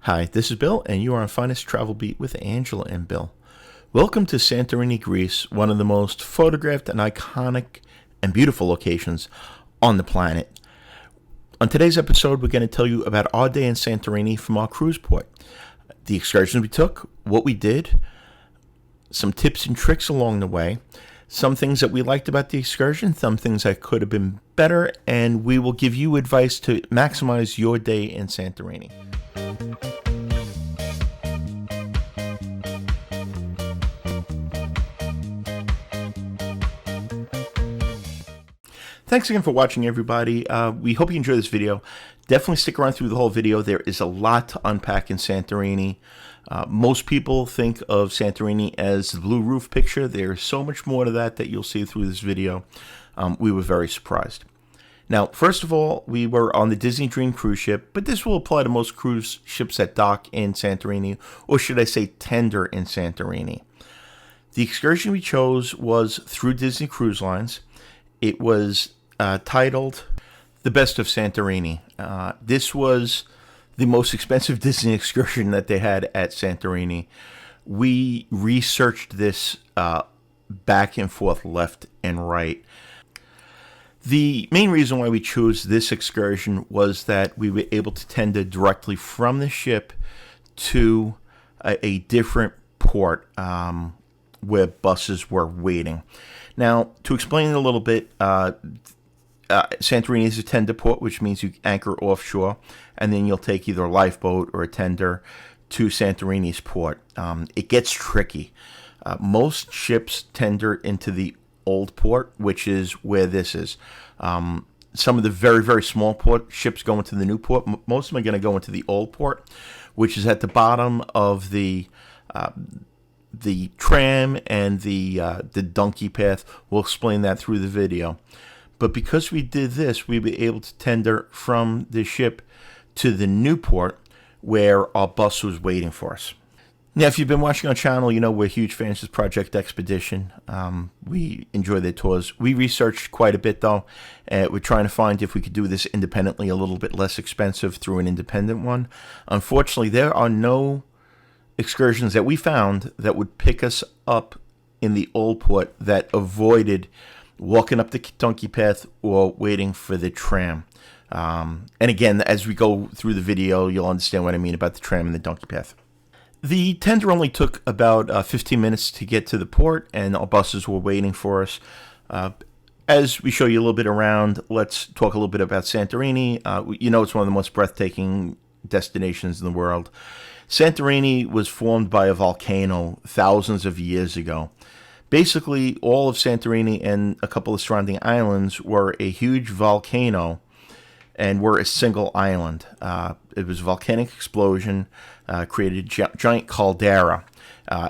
Hi, this is Bill, and you are on Finest Travel Beat with Angela and Bill. Welcome to Santorini, Greece, one of the most photographed and iconic and beautiful locations on the planet. On today's episode, we're going to tell you about our day in Santorini from our cruise port, the excursions we took, what we did, some tips and tricks along the way, some things that we liked about the excursion, some things that could have been better, and we will give you advice to maximize your day in Santorini. Thanks again for watching, everybody. We hope you enjoy this video. Definitely stick around through the whole video. There is a lot to unpack in Santorini. Most people think of Santorini as the blue roof picture. There's so much more to that you'll see through this video. We were very surprised. Now, first of all, we were on the Disney Dream cruise ship, but this will apply to most cruise ships that dock in Santorini, or should I say tender in Santorini. The excursion we chose was through Disney Cruise Lines. It was titled The Best of Santorini. This was the most expensive Disney excursion that they had at Santorini. We researched this back and forth, left and right. The main reason why we chose this excursion was that we were able to tender directly from the ship to a different port where buses were waiting. Now, to explain a little bit, Santorini is a tender port, which means you anchor offshore, and then you'll take either a lifeboat or a tender to Santorini's port. It gets tricky. Most ships tender into the old port, which is where this is. Some of the very, very small ships go into the new port. Most of them are going to go into the old port, which is at the bottom of the tram and the donkey path. We'll explain that through the video. But because we did this, we were able to tender from the ship to the new port where our bus was waiting for us. Now, if you've been watching our channel, you know we're huge fans of Project Expedition. We enjoy their tours. We researched quite a bit, though. We're trying to find if we could do this independently, a little bit less expensive through an independent one. Unfortunately, there are no excursions that we found that would pick us up in the old port that avoided walking up the donkey path or waiting for the tram. And again, as we go through the video, you'll understand what I mean about the tram and the donkey path. The tender only took about 15 minutes to get to the port, and our buses were waiting for us. As we show you a little bit around, let's talk a little bit about Santorini. You know it's one of the most breathtaking destinations in the world. Santorini was formed by a volcano thousands of years ago. Basically, all of Santorini and a couple of surrounding islands were a huge volcano and were a single island. It was a volcanic explosion, created a giant caldera,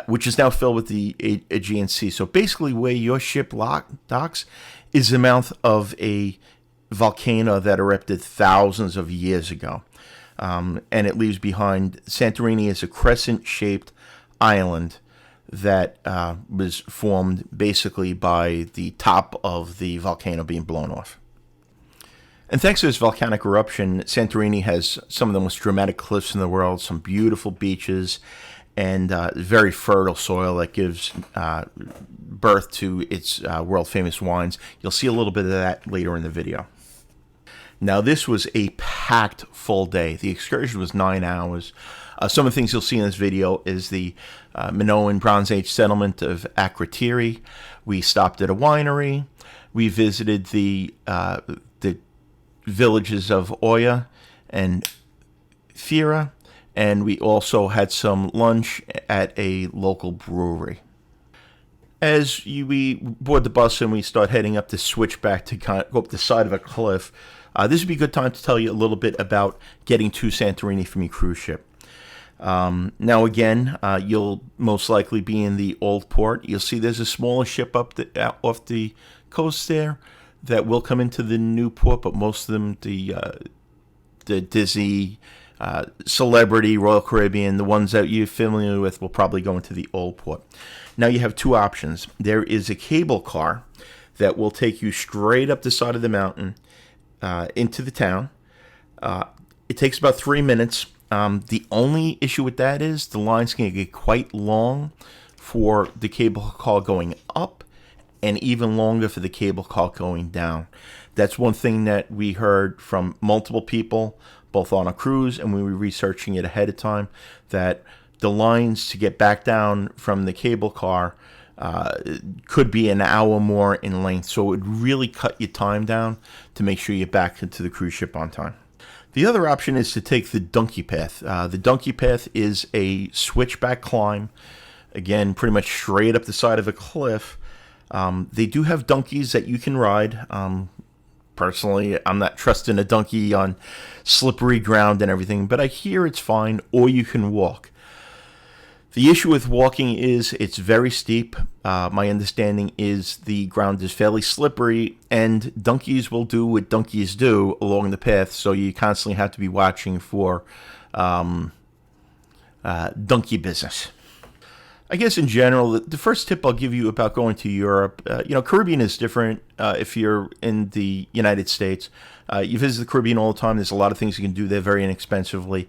which is now filled with the Aegean Sea. So basically where your ship docks is the mouth of a volcano that erupted thousands of years ago. And it leaves behind Santorini as a crescent-shaped island that was formed basically by the top of the volcano being blown off. And thanks to this volcanic eruption, Santorini has some of the most dramatic cliffs in the world, some beautiful beaches, and very fertile soil that gives birth to its world-famous wines. You'll see a little bit of that later in the video. Now, this was a packed full day. The excursion was 9 hours. Some of the things you'll see in this video is the Minoan Bronze Age settlement of Akrotiri. We stopped at a winery. We visited the villages of Oia and Fira, and we also had some lunch at a local brewery. As we board the bus and we start heading up the switchback to kind of go up the side of a cliff, this would be a good time to tell you a little bit about getting to Santorini from your cruise ship. Now again, you'll most likely be in the old port. You'll see there's a smaller ship off the coast there that will come into the new port, but most of them, the Disney, Celebrity, Royal Caribbean, the ones that you're familiar with, will probably go into the old port. Now you have two options. There is a cable car that will take you straight up the side of the mountain into the town. It takes about 3 minutes. The only issue with that is the lines can get quite long for the cable car going up and even longer for the cable car going down. That's one thing that we heard from multiple people, both on a cruise and when we were researching it ahead of time, that the lines to get back down from the cable car could be an hour more in length. So it would really cut your time down to make sure you're back into the cruise ship on time. The other option is to take the donkey path. The donkey path is a switchback climb. Again, pretty much straight up the side of a cliff. They do have donkeys that you can ride. Personally, I'm not trusting a donkey on slippery ground and everything, but I hear it's fine, or you can walk. The issue with walking is it's very steep. My understanding is the ground is fairly slippery, and donkeys will do what donkeys do along the path, so you constantly have to be watching for donkey business. I guess in general, the first tip I'll give you about going to Europe, Caribbean is different if you're in the United States. You visit the Caribbean all the time. There's a lot of things you can do there very inexpensively.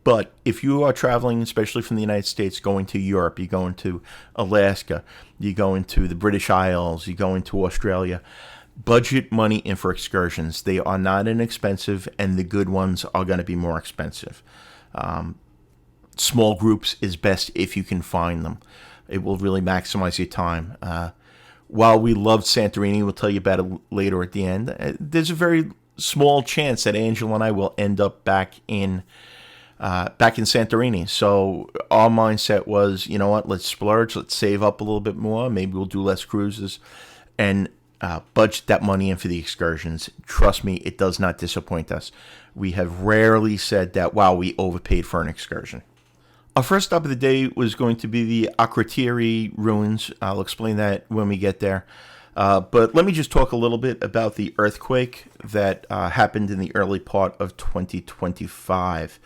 But if you are traveling, especially from the United States, going to Europe, you go into Alaska, you go into the British Isles, you go into Australia, budget money in for excursions. They are not inexpensive, and the good ones are going to be more expensive. Small groups is best if you can find them. It will really maximize your time. While we loved Santorini, we'll tell you about it later at the end, there's a very small chance that Angela and I will end up back in Santorini. So our mindset was, you know what, let's splurge, let's save up a little bit more, maybe we'll do less cruises, and budget that money in for the excursions. Trust me, it does not disappoint us. We have rarely said that, wow, we overpaid for an excursion. Our first stop of the day was going to be the Akrotiri Ruins. I'll explain that when we get there. But let me just talk a little bit about the earthquake that happened in the early part of 2025.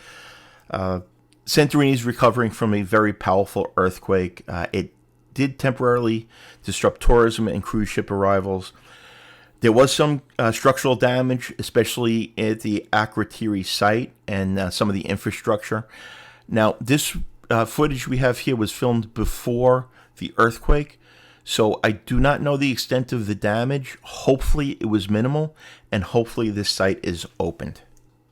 Santorini is recovering from a very powerful earthquake. It did temporarily disrupt tourism and cruise ship arrivals. There was some structural damage, especially at the Akrotiri site and some of the infrastructure. Now, this footage we have here was filmed before the earthquake, so I do not know the extent of the damage. Hopefully it was minimal, and hopefully this site is opened.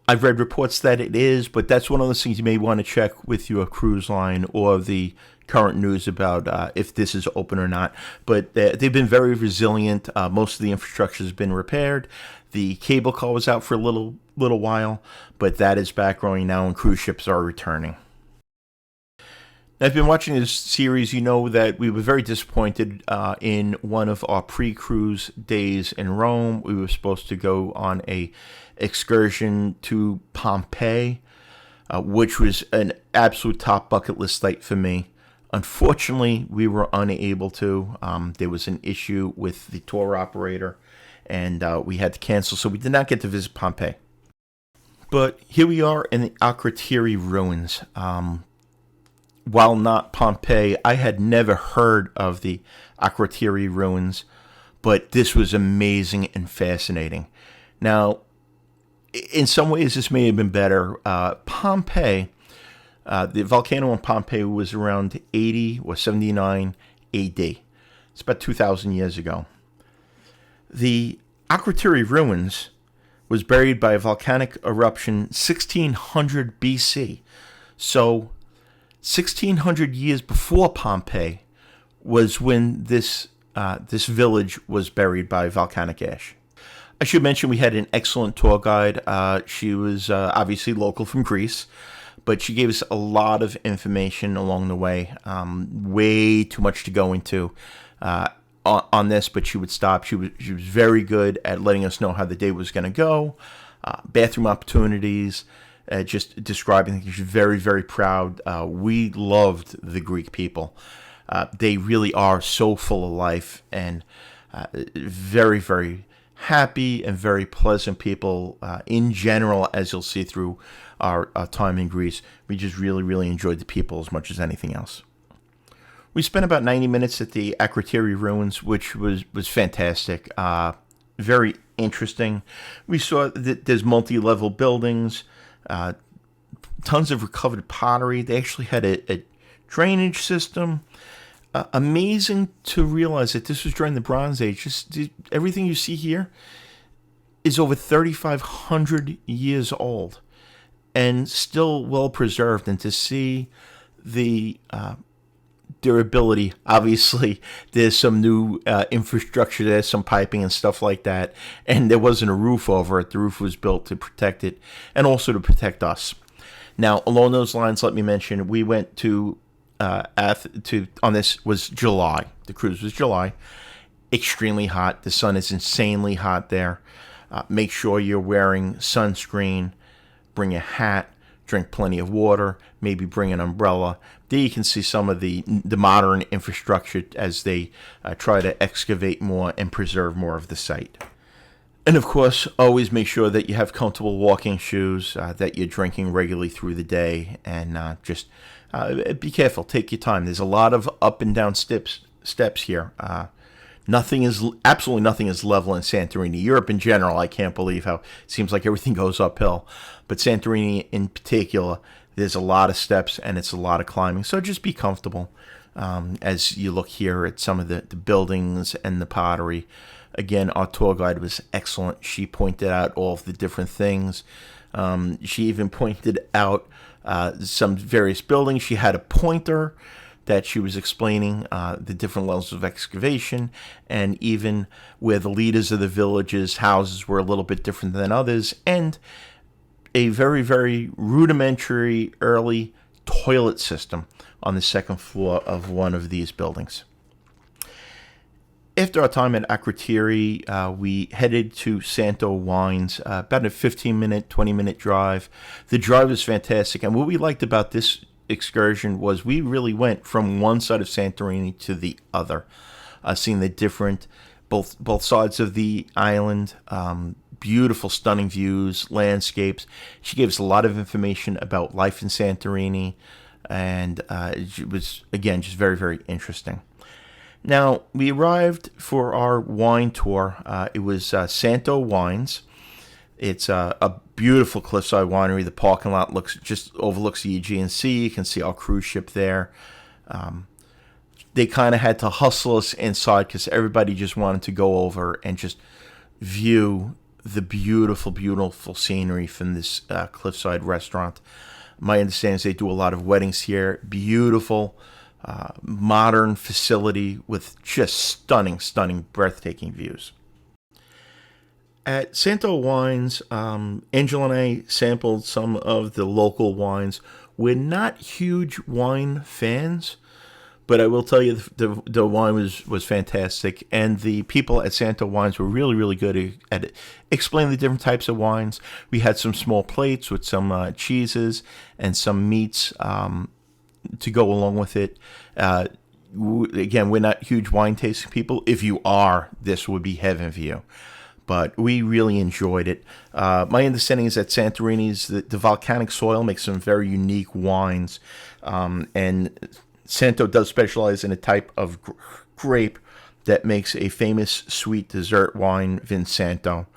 I've read reports that it is, but that's one of those things you may want to check with your cruise line or the current news about if this is open or not. But they've been very resilient. Most of the infrastructure has been repaired. The cable car was out for a little while, but that is back growing now, and cruise ships are returning. Now, if you've been watching this series, you know that we were very disappointed in one of our pre-cruise days in Rome. We were supposed to go on a excursion to Pompeii, which was an absolute top bucket list site for me. Unfortunately, we were unable to. There was an issue with the tour operator, and we had to cancel, so we did not get to visit Pompeii. But here we are in the Akrotiri Ruins. While not Pompeii, I had never heard of the Akrotiri Ruins, but this was amazing and fascinating. Now, in some ways, this may have been better. Pompeii, the volcano in Pompeii was around 80 or 79 AD. It's about 2,000 years ago. The Akrotiri Ruins was buried by a volcanic eruption 1600 BC. So 1600 years before Pompeii was when this village was buried by volcanic ash. I should mention we had an excellent tour guide. She was obviously local from Greece, but she gave us a lot of information along the way. Way too much to go into on this, but she would stop. She was very good at letting us know how the day was going to go, bathroom opportunities, just describing things. She's very, very proud. We loved the Greek people. They really are so full of life and very, very happy and very pleasant people in general, as you'll see through our time in Greece. We just really, really enjoyed the people as much as anything else. We spent about 90 minutes at the Akrotiri Ruins, which was fantastic. Very interesting. We saw that there's multi-level buildings. tons of recovered pottery. They actually had a drainage system. Amazing to realize that this was during the Bronze Age. Just everything you see here is over 3,500 years old and still well preserved. And to see the durability, obviously there's some new infrastructure, there's some piping and stuff like that, and there wasn't a roof over it. The roof was built to protect it and also to protect us. Now, along those lines, let me mention we went to on this was July. The cruise was July. Extremely hot. The sun is insanely hot there. Make sure you're wearing sunscreen. Bring a hat. Drink plenty of water. Maybe bring an umbrella. There you can see some of the modern infrastructure as they try to excavate more and preserve more of the site. And of course, always make sure that you have comfortable walking shoes, that you're drinking regularly through the day, and just be careful. Take your time. There's a lot of up and down steps here. Absolutely nothing is level in Santorini. Europe in general, I can't believe how it seems like everything goes uphill. But Santorini in particular, there's a lot of steps and it's a lot of climbing. So just be comfortable as you look here at some of the buildings and the pottery. Again, our tour guide was excellent. She pointed out all of the different things. She even pointed out some various buildings. She had a pointer that she was explaining the different levels of excavation, and even where the leaders of the villages' houses were a little bit different than others, and a very, very rudimentary early toilet system on the second floor of one of these buildings. After our time at Akrotiri, we headed to Santo Wines, about a 15-minute, 20-minute drive. The drive was fantastic, and what we liked about this excursion was we really went from one side of Santorini to the other, seeing the different, both sides of the island, beautiful, stunning views, landscapes. She gave us a lot of information about life in Santorini, and it was, again, just very, very interesting. Now, we arrived for our wine tour. It was Santo Wines. It's a beautiful cliffside winery. The parking lot overlooks the Aegean Sea. You can see our cruise ship there. They kind of had to hustle us inside because everybody just wanted to go over and just view the beautiful, beautiful scenery from this cliffside restaurant. My understanding is they do a lot of weddings here. Beautiful, modern facility with just stunning, breathtaking views. At Santo Wines, Angel and I sampled some of the local wines. We're not huge wine fans, but I will tell you the wine was fantastic, and the people at Santo Wines were really, really good at explaining the different types of wines. We had some small plates with some cheeses and some meats to go along with it. Again, we're not huge wine tasting people. If you are, this would be heaven for you. But we really enjoyed it. My understanding is that Santorini's, the volcanic soil makes some very unique wines. And Santo does specialize in a type of grape that makes a famous sweet dessert wine, Vinsanto.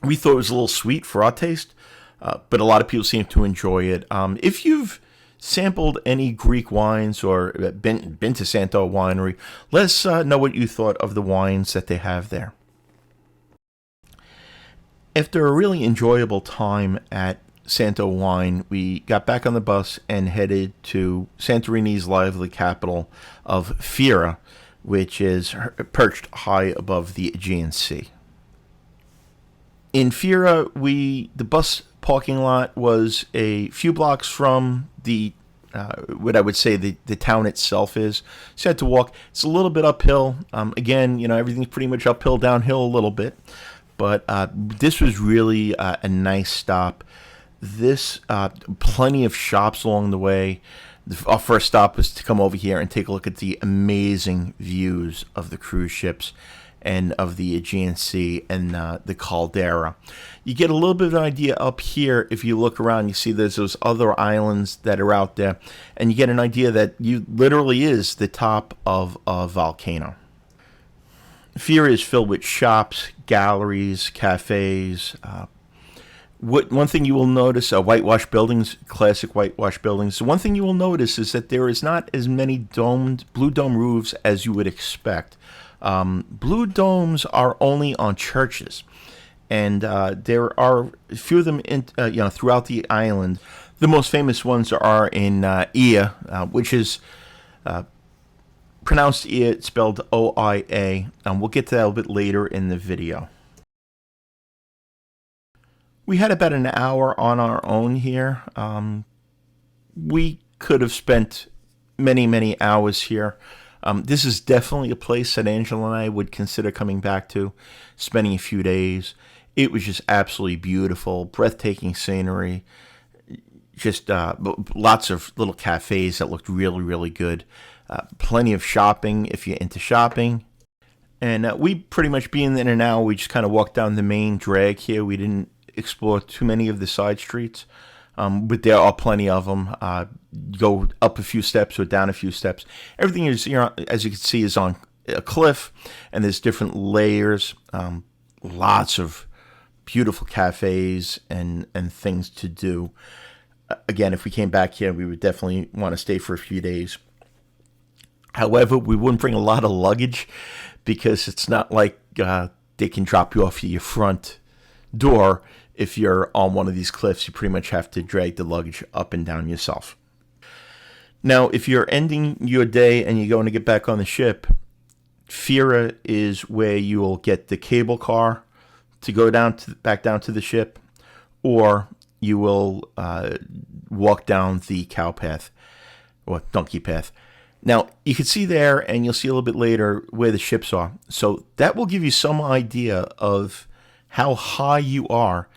We thought it was a little sweet for our taste, but a lot of people seem to enjoy it. If you've sampled any Greek wines or been to Santo Winery, let us know what you thought of the wines that they have there. After a really enjoyable time at Santo Wine, we got back on the bus and headed to Santorini's lively capital of Fira, which is perched high above the Aegean Sea. In Fira, the bus parking lot was a few blocks from the what I would say the town itself is. So I had to walk. It's a little bit uphill. Again, everything's pretty much uphill, downhill a little bit. But this was really a nice stop. Plenty of shops along the way. Our first stop was to come over here and take a look at the amazing views of the cruise ships and of the Aegean Sea and the caldera. You get a little bit of an idea up here. If you look around, you see there's those other islands that are out there, and you get an idea that you literally is the top of a volcano. Fira is filled with shops, galleries, cafes. One thing you will notice, whitewashed buildings, classic whitewashed buildings. One thing you will notice is that there is not as many blue dome roofs as you would expect. Blue domes are only on churches, and there are a few of them throughout the island. The most famous ones are in Oia, which is pronounced Oia, spelled O-I-A. We'll get to that a little bit later in the video. We had about an hour on our own here. We could have spent many, many hours here. This is definitely a place that Angela and I would consider coming back to, spending a few days. It was just absolutely beautiful, breathtaking scenery, just lots of little cafes that looked really, really good. Plenty of shopping if you're into shopping. And we pretty much being in there now, we just kind of walked down the main drag here. We didn't explore too many of the side streets, but there are plenty of them. Go up a few steps or down a few steps. Everything is, as you can see, is on a cliff, and there's different layers. Lots of beautiful cafes and things to do. Again, if we came back here, we would definitely want to stay for a few days. However, we wouldn't bring a lot of luggage because it's not like they can drop you off at your front door. If you're on one of these cliffs, you pretty much have to drag the luggage up and down yourself. Now, if you're ending your day and you're going to get back on the ship, Fira is where you will get the cable car to go back down to the ship, or you will walk down the cow path or donkey path. Now, you can see there, and you'll see a little bit later where the ships are. So that will give you some idea of how high you are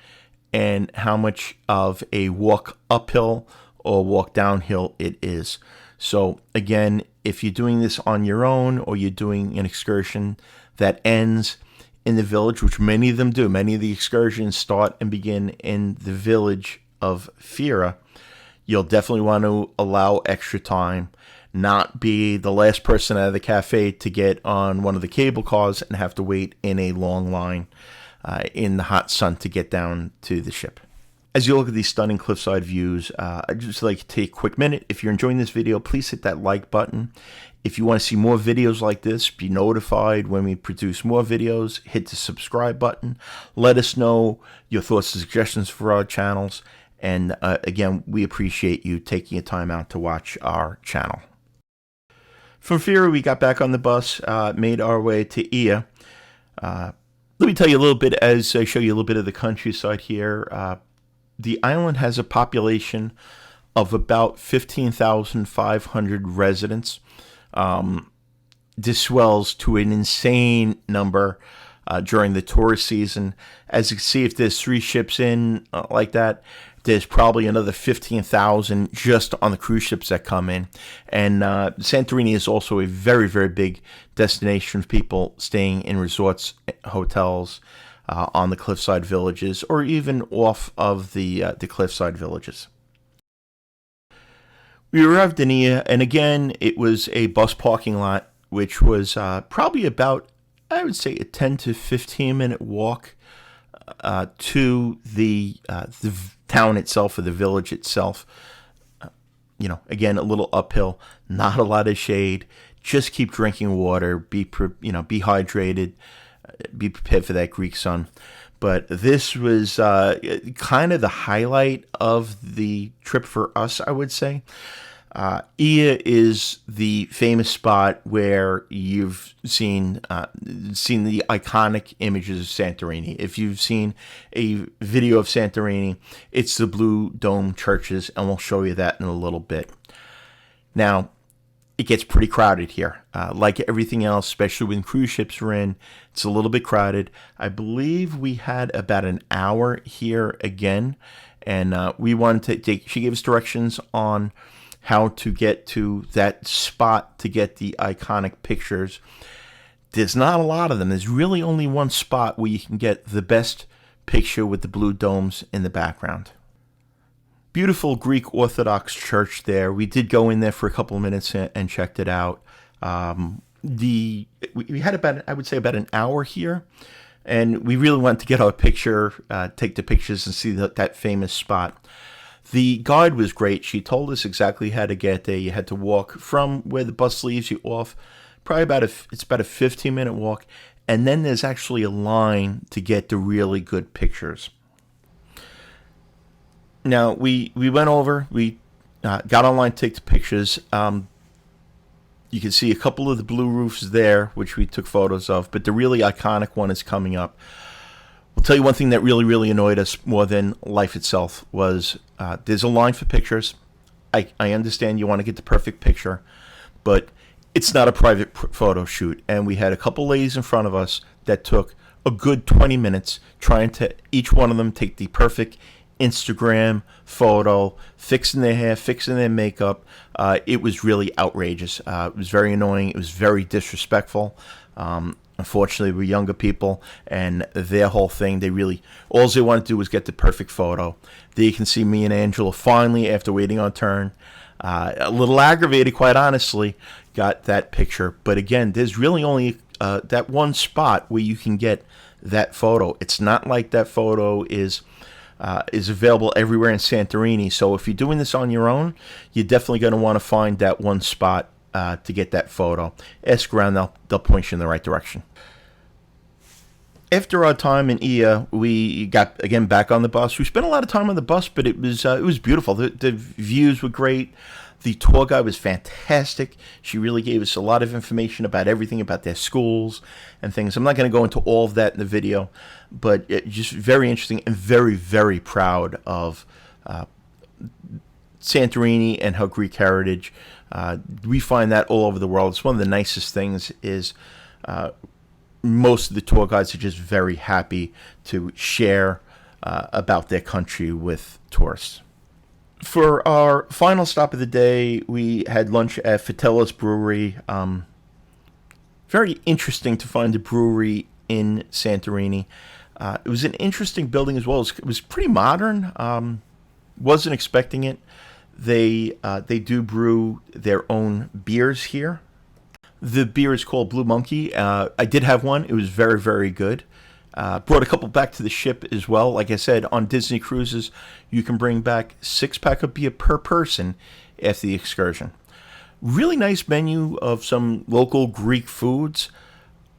and how much of a walk uphill or walk downhill it is. So again, if you're doing this on your own or you're doing an excursion that ends in the village, which many of them do, many of the excursions start and begin in the village of Fira, you'll definitely want to allow extra time, not be the last person out of the cafe to get on one of the cable cars and have to wait in a long line in the hot sun to get down to the ship. As you look at these stunning cliffside views, I'd just like to take a quick minute. If you're enjoying this video, please hit that like button. If you want to see more videos like this, be notified when we produce more videos, hit the subscribe button. Let us know your thoughts and suggestions for our channels. And again, we appreciate you taking your time out to watch our channel. From Fira, we got back on the bus, made our way to Oia. Let me tell you a little bit as I show you a little bit of the countryside here. The island has a population of about 15,500 residents. This swells to an insane number during the tourist season. As you can see, if there's 3 ships in like that, there's probably another 15,000 just on the cruise ships that come in. And Santorini is also a very, very big destination for people staying in resorts, hotels, on the cliffside villages, or even off of the cliffside villages. We arrived in Oia, and again, it was a bus parking lot, which was probably about, I would say, a 10 to 15 minute walk to the town itself or the village itself. Again, a little uphill, not a lot of shade. Just keep drinking water. Be hydrated. Be prepared for that Greek sun. But this was kind of the highlight of the trip for us, I would say. Oia is the famous spot where you've seen the iconic images of Santorini. If you've seen a video of Santorini, it's the blue dome churches, and we'll show you that in a little bit. Now, it gets pretty crowded here. Like everything else, especially when cruise ships are in, it's a little bit crowded. I believe we had about an hour here again, and we wanted to she gave us directions on how to get to that spot to get the iconic pictures. There's not a lot of them. There's really only one spot where you can get the best picture with the blue domes in the background. Beautiful Greek Orthodox church there. We did go in there for a couple of minutes and checked it out. We had about, I would say, about an hour here. And we really wanted to get our picture, take the pictures and see that famous spot. The guide was great. She told us exactly how to get there. You had to walk from where the bus leaves you off, probably it's about a 15-minute walk, and then there's actually a line to get the really good pictures. Now, we went over, we got online to take the pictures. You can see a couple of the blue roofs there, which we took photos of, but the really iconic one is coming up. I'll tell you one thing that really, really annoyed us more than life itself was there's a line for pictures. I understand you want to get the perfect picture, but it's not a private photo shoot. And we had a couple ladies in front of us that took a good 20 minutes trying to, each one of them, take the perfect Instagram photo, fixing their hair, fixing their makeup. It was really outrageous. It was very annoying. It was very disrespectful. Unfortunately, we're younger people, and their whole thing, all they wanted to do was get the perfect photo. There you can see me and Angela finally, after waiting on turn, a little aggravated, quite honestly, got that picture. But again, there's really only that one spot where you can get that photo. It's not like that photo is available everywhere in Santorini. So if you're doing this on your own, you're definitely going to want to find that one spot to get that photo. Ask around, they'll point you in the right direction. After our time in Oia, we got again back on the bus. We spent a lot of time on the bus, but it was beautiful. The views were great. The tour guide was fantastic. She really gave us a lot of information about everything, about their schools and things. I'm not going to go into all of that in the video, but just very interesting and very, very proud of Santorini and her Greek heritage. We find that all over the world. It's one of the nicest things is most of the tour guides are just very happy to share about their country with tourists. For our final stop of the day, we had lunch at Ftelos Brewery. Very interesting to find a brewery in Santorini. It was an interesting building as well. It was pretty modern. Wasn't expecting it. They do brew their own beers here. The beer is called Blue Monkey. I did have one. It was very, very good. Brought a couple back to the ship as well. Like I said, on Disney cruises, you can bring back 6-pack of beer per person after the excursion. Really nice menu of some local Greek foods.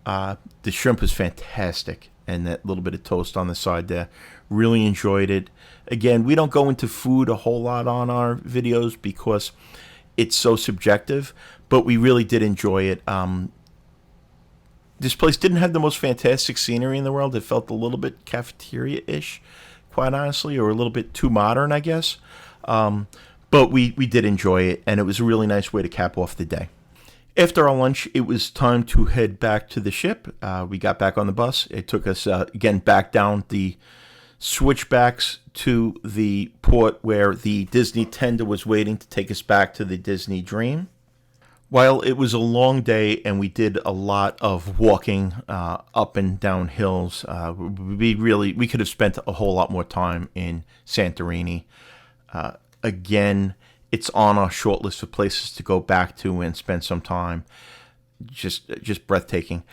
The shrimp was fantastic, and that little bit of toast on the side there. Really enjoyed it. Again, we don't go into food a whole lot on our videos because it's so subjective, but we really did enjoy it. This place didn't have the most fantastic scenery in the world. It felt a little bit cafeteria-ish, quite honestly, or a little bit too modern, I guess. But we did enjoy it, and it was a really nice way to cap off the day. After our lunch, it was time to head back to the ship. We got back on the bus. It took us, again, back down the switchbacks to the port where the Disney tender was waiting to take us back to the Disney Dream. While it was a long day and we did a lot of walking up and down hills, we could have spent a whole lot more time in Santorini. Again, it's on our short list of places to go back to and spend some time. Just breathtaking.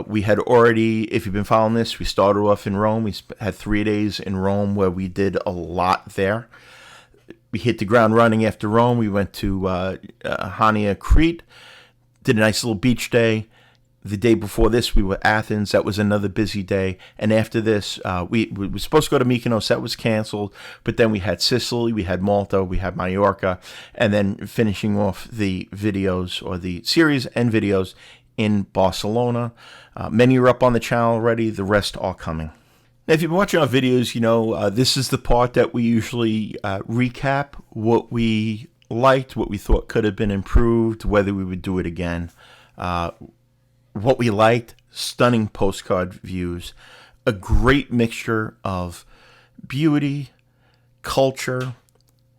We had already, if you've been following this, we started off in Rome. We had 3 days in Rome where we did a lot there. We hit the ground running after Rome. We went to Hania, Crete, did a nice little beach day. The day before this, we were at Athens. That was another busy day. And after this, we were supposed to go to Mykonos. That was canceled. But then we had Sicily, we had Malta, we had Mallorca, and then finishing off the videos or the series and videos in Barcelona. Many are up on the channel already. The rest are coming. Now, if you've been watching our videos, you know this is the part that we usually recap what we liked, what we thought could have been improved, whether we would do it again. What we liked, stunning postcard views, a great mixture of beauty, culture,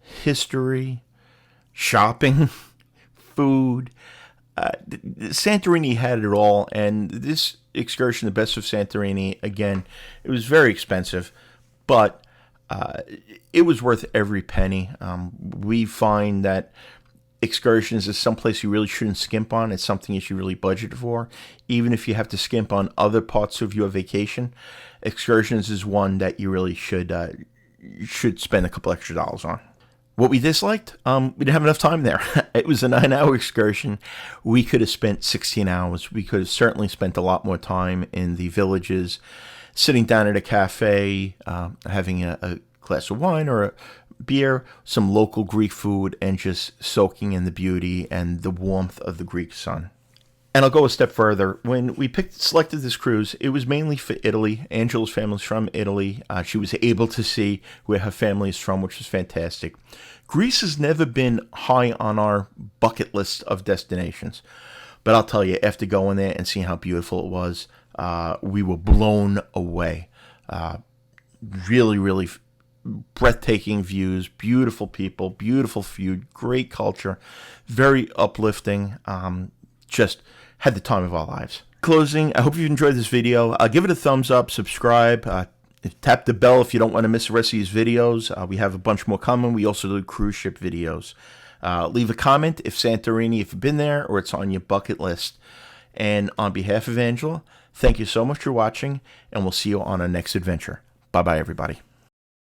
history, shopping, food. Santorini had it all, and this excursion, the best of Santorini, again, it was very expensive, but it was worth every penny. We find that Excursions is someplace you really shouldn't skimp on. It's something you should really budget for. Even if you have to skimp on other parts of your vacation, Excursions is one that you really should spend a couple extra dollars on. What we disliked, we didn't have enough time there. It was a 9-hour excursion. We could have spent 16 hours. We could have certainly spent a lot more time in the villages, sitting down at a cafe, having a glass of wine or a beer, some local Greek food, and just soaking in the beauty and the warmth of the Greek sun. And I'll go a step further. When we selected this cruise, it was mainly for Italy. Angela's family's from Italy. She was able to see where her family is from, which was fantastic. Greece has never been high on our bucket list of destinations. But I'll tell you, after going there and seeing how beautiful it was, we were blown away. Really, really breathtaking views, beautiful people, beautiful food, great culture, very uplifting. Just had the time of our lives. Closing, I hope you enjoyed this video. Give it a thumbs up, subscribe, tap the bell if you don't want to miss the rest of these videos. We have a bunch more coming. We also do cruise ship videos. Leave a comment if Santorini, if you've been there or it's on your bucket list. And on behalf of Angela, thank you so much for watching, and we'll see you on our next adventure. Bye-bye, everybody.